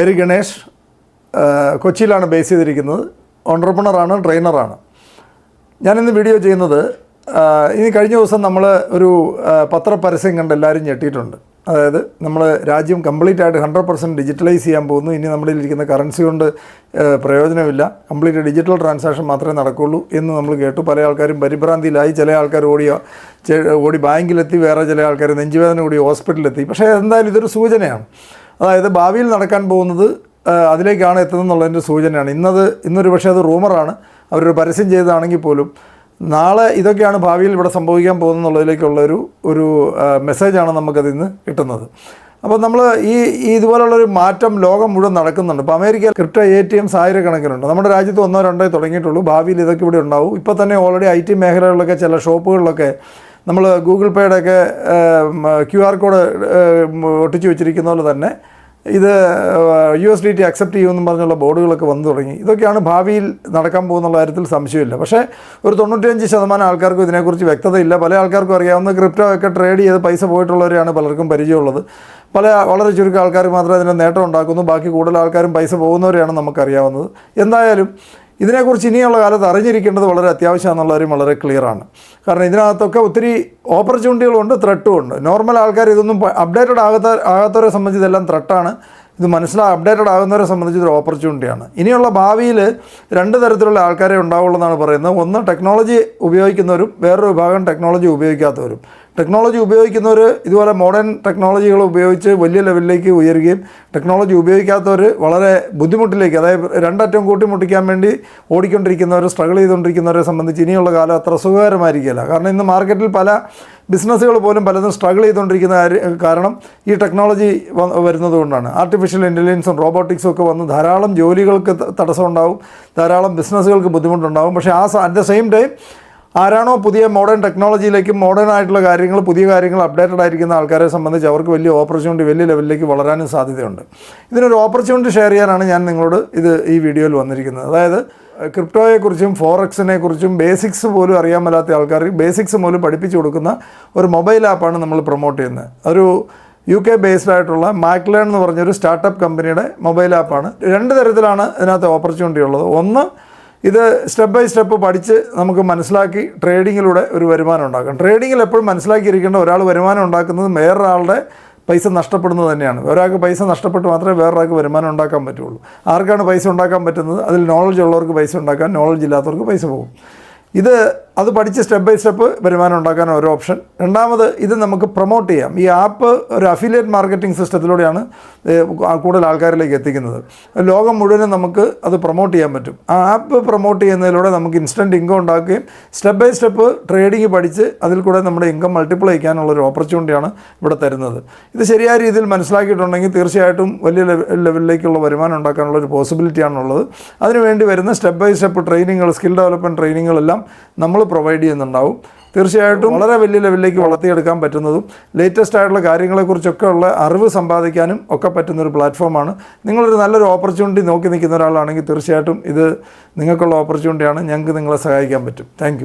പേര് ഗണേഷ്, കൊച്ചിയിലാണ് ബേസ് ചെയ്തിരിക്കുന്നത്. ഓൺട്രപ്രണറാണ്, ട്രെയിനറാണ്. ഞാനിന്ന് വീഡിയോ ചെയ്യുന്നത്, ഇനി കഴിഞ്ഞ ദിവസം നമ്മൾ ഒരു പത്രപരസ്യം കണ്ട് എല്ലാവരും ഞെട്ടിയിട്ടുണ്ട്. അതായത് നമ്മൾ രാജ്യം കംപ്ലീറ്റ് ആയിട്ട് 100% ഡിജിറ്റലൈസ് ചെയ്യാൻ പോകുന്നു. ഇനി നമ്മുടെ ഇരിക്കുന്ന കറൻസി കൊണ്ട് പ്രയോജനമില്ല, കംപ്ലീറ്റ് ഡിജിറ്റൽ ട്രാൻസാക്ഷൻ മാത്രമേ നടക്കുകയുള്ളൂ എന്ന് നമ്മൾ കേട്ടു. പല ആൾക്കാരും പരിഭ്രാന്തിയിലായി. ചില ആൾക്കാർ ഓടി ബാങ്കിലെത്തി, വേറെ ചില ആൾക്കാർ നെഞ്ചുവേദന കൂടി ഹോസ്പിറ്റലിലെത്തി. പക്ഷേ എന്തായാലും ഇതൊരു സൂചനയാണ്. അതായത് ഭാവിയിൽ നടക്കാൻ പോകുന്നത് അതിലേക്കാണ് എത്തുന്നതെന്നുള്ളതിൻ്റെ സൂചനയാണ്. ഇന്നൊരു പക്ഷേ അത് റൂമറാണ്, അവരൊരു പരസ്യം ചെയ്തതാണെങ്കിൽ പോലും നാളെ ഇതൊക്കെയാണ് ഭാവിയിൽ ഇവിടെ സംഭവിക്കാൻ പോകുന്നതിലേക്കുള്ള ഒരു മെസ്സേജാണ് നമുക്കതിൽ നിന്ന് കിട്ടുന്നത്. അപ്പോൾ നമ്മൾ ഇതുപോലുള്ളൊരു മാറ്റം ലോകം മുഴുവൻ നടക്കുന്നുണ്ട്. ഇപ്പോൾ അമേരിക്കയിൽ ക്രിപ്റ്റോ ATMs ആയിരക്കണക്കിനുണ്ട്. നമ്മുടെ രാജ്യത്ത് 1-2 തുടങ്ങിയിട്ടുള്ളൂ. ഭാവിയിൽ ഇതൊക്കെ ഇവിടെ ഉണ്ടാവും. ഇപ്പോൾ തന്നെ ഓൾറെഡി IT മേഖലകളിലൊക്കെ ചില ഷോപ്പുകളിലൊക്കെ നമ്മൾ ഗൂഗിൾ പേയുടെയൊക്കെ QR കോഡ് ഒട്ടിച്ച് വെച്ചിരിക്കുന്ന പോലെ തന്നെ ഇത് USDT അക്സെപ്റ്റ് ചെയ്യുമെന്നും പറഞ്ഞുള്ള ബോർഡുകളൊക്കെ വന്നു തുടങ്ങി. ഇതൊക്കെയാണ് ഭാവിയിൽ നടക്കാൻ പോകുന്നുള്ള കാര്യത്തിൽ സംശയമില്ല. പക്ഷേ ഒരു 95% ആൾക്കാർക്കും ഇതിനെക്കുറിച്ച് വ്യക്തതയില്ല. പല ആൾക്കാർക്കും അറിയാവുന്ന ക്രിപ്റ്റോ ഒക്കെ ട്രേഡ് ചെയ്ത് പൈസ പോയിട്ടുള്ളവരെയാണ് പലർക്കും പരിചയമുള്ളത്. വളരെ ചുരുക്കം ആൾക്കാർ മാത്രമേ അതിൻ്റെ നേട്ടം ഉണ്ടാക്കുന്നു. ബാക്കി കൂടുതൽ ആൾക്കാരും പൈസ പോകുന്നവരെയാണ് നമുക്കറിയാവുന്നത്. എന്തായാലും ഇതിനെക്കുറിച്ച് ഇനിയുള്ള കാലത്ത് അറിഞ്ഞിരിക്കേണ്ടത് വളരെ അത്യാവശ്യമാണെന്നുള്ള കാര്യം വളരെ ക്ലിയറാണ്. കാരണം ഇതിനകത്തൊക്കെ ഒത്തിരി ഓപ്പർച്യൂണിറ്റികളുണ്ട്, ത്രെട്ടും ഉണ്ട്. നോർമൽ ആൾക്കാർ ഇതൊന്നും അപ്ഡേറ്റഡ് ആകാത്തവരെ സംബന്ധിച്ച് ഇതെല്ലാം ത്രെട്ടാണ്. ഇത് അപ്ഡേറ്റഡ് ആകുന്നവരെ സംബന്ധിച്ച് ഒരു ഓപ്പർച്യൂണിറ്റിയാണ്. ഇനിയുള്ള ഭാവിയിൽ 2 തരത്തിലുള്ള ആൾക്കാരെ ഉണ്ടാവുള്ളൂ എന്നാണ് പറയുന്നത്. ഒന്ന് ടെക്നോളജി ഉപയോഗിക്കുന്നവരും, വേറൊരു വിഭാഗം ടെക്നോളജി ഉപയോഗിക്കാത്തവരും. ടെക്നോളജി ഉപയോഗിക്കുന്നവർ ഇതുപോലെ മോഡേൺ ടെക്നോളജികൾ ഉപയോഗിച്ച് വലിയ ലെവലിലേക്ക് ഉയരുകയും, ടെക്നോളജി ഉപയോഗിക്കാത്തവർ വളരെ ബുദ്ധിമുട്ടിലേക്ക്, അതായത് 2 അറ്റം കൂട്ടിമുട്ടിക്കാൻ വേണ്ടി ഓടിക്കൊണ്ടിരിക്കുന്നവർ, സ്ട്രഗിൾ ചെയ്തുകൊണ്ടിരിക്കുന്നവരെ സംബന്ധിച്ച് ഇനിയുള്ള കാലം അത്ര സുഖകരമായിരിക്കില്ല. കാരണം ഇന്ന് മാർക്കറ്റിൽ പല ബിസിനസ്സുകൾ പോലും പലതും സ്ട്രഗിൾ ചെയ്തുകൊണ്ടിരിക്കുന്ന കാരണം ഈ ടെക്നോളജി വരുന്നത് കൊണ്ടാണ്. ആർട്ടിഫിഷ്യൽ ഇൻ്റലിജൻസും റോബോട്ടിക്സും ഒക്കെ വന്ന് ധാരാളം ജോലികൾക്ക് തടസ്സമുണ്ടാവും, ധാരാളം ബിസിനസ്സുകൾക്ക് ബുദ്ധിമുട്ടുണ്ടാവും. പക്ഷേ അറ്റ് ദ സെയിം ടൈം ആരാണോ പുതിയ മോഡേൺ ടെക്നോളജിയിലേക്കും മോഡേൺ ആയിട്ടുള്ള കാര്യങ്ങൾ, പുതിയ കാര്യങ്ങൾ അപ്ഡേറ്റഡ് ആയിരിക്കുന്ന ആൾക്കാരെ സംബന്ധിച്ച് അവർക്ക് വലിയ ഓപ്പർച്യൂണിറ്റി, വലിയ ലെവലിലേക്ക് വളരാനും സാധ്യതയുണ്ട്. ഇതിനൊരു ഓപ്പർച്യൂണിറ്റി ഷെയർ ചെയ്യാനാണ് ഞാൻ നിങ്ങളോട് ഈ വീഡിയോയിൽ വന്നിരിക്കുന്നത്. അതായത് ക്രിപ്റ്റോയെക്കുറിച്ചും ഫോറക്സിനെ കുറിച്ചും ബേസിക്സ് പോലും അറിയാൻ മേലാത്ത ആൾക്കാർ ബേസിക്സ് പോലും പഠിപ്പിച്ചു കൊടുക്കുന്ന ഒരു മൊബൈൽ ആപ്പാണ് നമ്മൾ പ്രൊമോട്ട് ചെയ്യുന്നത്. ഒരു UK ബേസ്ഡ് ആയിട്ടുള്ള മാക്ലേൺ എന്ന് പറഞ്ഞൊരു സ്റ്റാർട്ടപ്പ് കമ്പനിയുടെ മൊബൈൽ ആപ്പാണ്. 2 തരത്തിലാണ് ഇതിനകത്ത് ഓപ്പർച്യൂണിറ്റി ഉള്ളത്. ഒന്ന്, ഇത് സ്റ്റെപ്പ് ബൈ സ്റ്റെപ്പ് പഠിച്ച് നമുക്ക് മനസ്സിലാക്കി ട്രേഡിങ്ങിലൂടെ ഒരു വരുമാനം ഉണ്ടാക്കാം. ട്രേഡിങ്ങിൽ എപ്പോഴും മനസ്സിലാക്കിയിരിക്കേണ്ട, ഒരാൾ വരുമാനം ഉണ്ടാക്കുന്നത് വേറൊരാളുടെ പൈസ നഷ്ടപ്പെടുന്നത് തന്നെയാണ്. ഒരാൾക്ക് പൈസ നഷ്ടപ്പെട്ട് മാത്രമേ വേറൊരാൾക്ക് വരുമാനം ഉണ്ടാക്കാൻ പറ്റുള്ളൂ. ആർക്കാണ് പൈസ ഉണ്ടാക്കാൻ പറ്റുന്നത്? അതിൽ നോളജ് ഉള്ളവർക്ക് പൈസ ഉണ്ടാക്കാൻ, നോളജ് ഇല്ലാത്തവർക്ക് പൈസ പോകും. അത് പഠിച്ച് സ്റ്റെപ്പ് ബൈ സ്റ്റെപ്പ് വരുമാനം ഉണ്ടാക്കാൻ ഒരു ഓപ്ഷൻ. രണ്ടാമത്, ഇത് നമുക്ക് പ്രൊമോട്ട് ചെയ്യാം. ഈ ആപ്പ് ഒരു അഫിലിയേറ്റ് മാർക്കറ്റിംഗ് സിസ്റ്റത്തിലൂടെയാണ് കൂടുതൽ ആൾക്കാരിലേക്ക് എത്തിക്കുന്നത്. ലോകം മുഴുവനും നമുക്ക് അത് പ്രൊമോട്ട് ചെയ്യാൻ പറ്റും. ആ ആപ്പ് പ്രൊമോട്ട് ചെയ്യുന്നതിലൂടെ നമുക്ക് ഇൻസ്റ്റൻറ്റ് ഇൻകം ഉണ്ടാക്കുകയും സ്റ്റെപ്പ് ബൈ സ്റ്റെപ്പ് ട്രേഡിങ് പഠിച്ച് അതിൽ കൂടെ നമ്മുടെ ഇൻകം മൾട്ടിപ്ലൈ ചെയ്യാനുള്ളൊരു ഓപ്പർച്യൂണിറ്റിയാണ് ഇവിടെ തരുന്നത്. ഇത് ശരിയായ രീതിയിൽ മനസ്സിലാക്കിയിട്ടുണ്ടെങ്കിൽ തീർച്ചയായിട്ടും വലിയ ലെവലിലേക്കുള്ള വരുമാനം ഉണ്ടാക്കാനുള്ളൊരു പോസിബിലിറ്റിയാണുള്ളത്. അതിനുവേണ്ടി വരുന്ന സ്റ്റെപ്പ് ബൈ സ്റ്റെപ്പ് ട്രെയിനിങ്ങുകൾ, സ്കിൽ ഡെവലപ്മെൻറ്റ് ട്രെയിനിങ്ങുകളെല്ലാം നമ്മൾ പ്രൊവൈഡ് ചെയ്യുന്നുണ്ടാവും. തീർച്ചയായിട്ടും വളരെ വലിയ ലെവലിലേക്ക് വളർത്തിയെടുക്കാൻ പറ്റുന്നതും ലേറ്റസ്റ്റ് ആയിട്ടുള്ള കാര്യങ്ങളെക്കുറിച്ചൊക്കെ ഉള്ള അറിവ് സമ്പാദിക്കാനും ഒക്കെ പറ്റുന്നൊരു പ്ലാറ്റ്ഫോമാണ്. നിങ്ങളൊരു നല്ലൊരു ഓപ്പർച്യൂണിറ്റി നോക്കി നിൽക്കുന്ന ഒരാളാണെങ്കിൽ തീർച്ചയായിട്ടും ഇത് നിങ്ങൾക്കുള്ള ഓപ്പർച്യൂണിറ്റിയാണ്. ഞങ്ങൾക്ക് നിങ്ങളെ സഹായിക്കാൻ പറ്റും. താങ്ക്